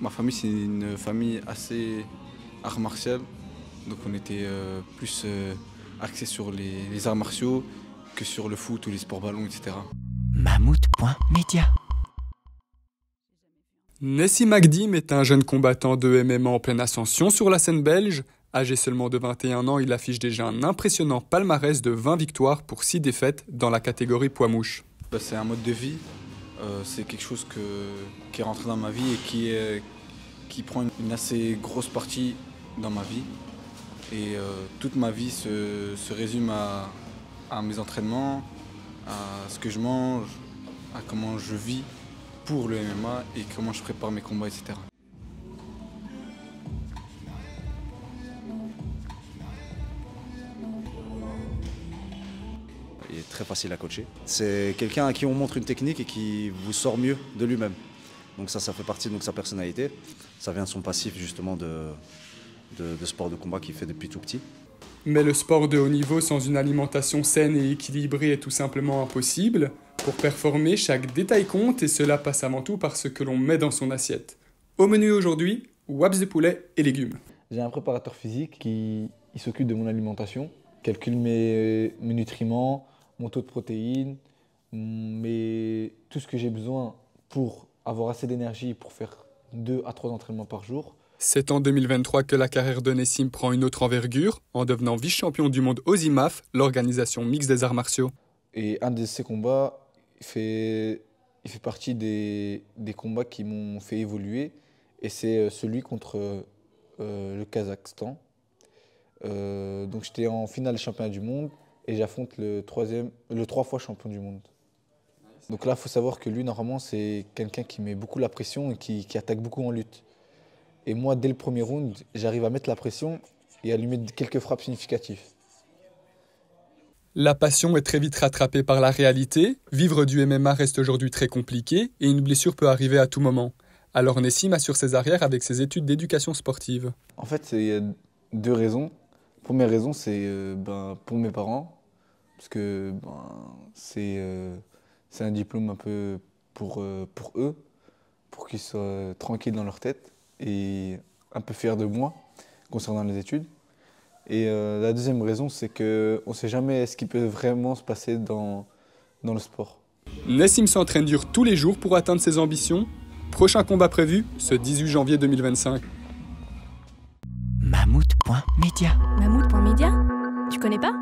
Ma famille, c'est une famille assez art martial. Donc on était plus axé sur les arts martiaux que sur le foot ou les sports ballons, etc. Mammouth.media. Nessim Magdim est un jeune combattant de MMA en pleine ascension sur la scène belge. Âgé seulement de 21 ans, il affiche déjà un impressionnant palmarès de 20 victoires pour 6 défaites dans la catégorie poids mouche. C'est un mode de vie, c'est quelque chose qui est rentré dans ma vie et qui prend une assez grosse partie dans ma vie. Et toute ma vie se résume à mes entraînements, à ce que je mange, à comment je vis pour le MMA et comment je prépare mes combats, etc. Il est très facile à coacher. C'est quelqu'un à qui on montre une technique et qui vous sort mieux de lui-même. Donc ça fait partie de sa personnalité. Ça vient de son passif justement de sport de combat qu'il fait depuis tout petit. Mais le sport de haut niveau sans une alimentation saine et équilibrée est tout simplement impossible. Pour performer, chaque détail compte et cela passe avant tout par ce que l'on met dans son assiette. Au menu aujourd'hui, wraps de poulet et légumes. J'ai un préparateur physique qui s'occupe de mon alimentation, calcule mes nutriments, mon taux de protéines, tout ce que j'ai besoin pour avoir assez d'énergie pour faire 2 à 3 entraînements par jour. C'est en 2023 que la carrière de Nessim prend une autre envergure, en devenant vice-champion du monde aux IMAF, l'organisation mixte des arts martiaux. Et un de ces combats, il fait partie des combats qui m'ont fait évoluer, et c'est celui contre le Kazakhstan. Donc j'étais en finale championnat du monde, et j'affronte le 3 fois champion du monde. Donc là, il faut savoir que lui, normalement, c'est quelqu'un qui met beaucoup la pression et qui attaque beaucoup en lutte. Et moi, dès le premier round, j'arrive à mettre la pression et à lui mettre quelques frappes significatives. La passion est très vite rattrapée par la réalité. Vivre du MMA reste aujourd'hui très compliqué et une blessure peut arriver à tout moment. Alors Nessim assure ses arrières avec ses études d'éducation sportive. En fait, il y a 2 raisons. La première raison, c'est pour mes parents, parce que c'est un diplôme un peu pour eux, pour qu'ils soient tranquilles dans leur tête et un peu fiers de moi concernant les études. Et la deuxième raison, c'est qu'on ne sait jamais ce qui peut vraiment se passer dans le sport. Nessim s'entraîne dur tous les jours pour atteindre ses ambitions. Prochain combat prévu, ce 18 janvier 2025. Mammouth.media. Mammouth.media ? Tu connais pas ?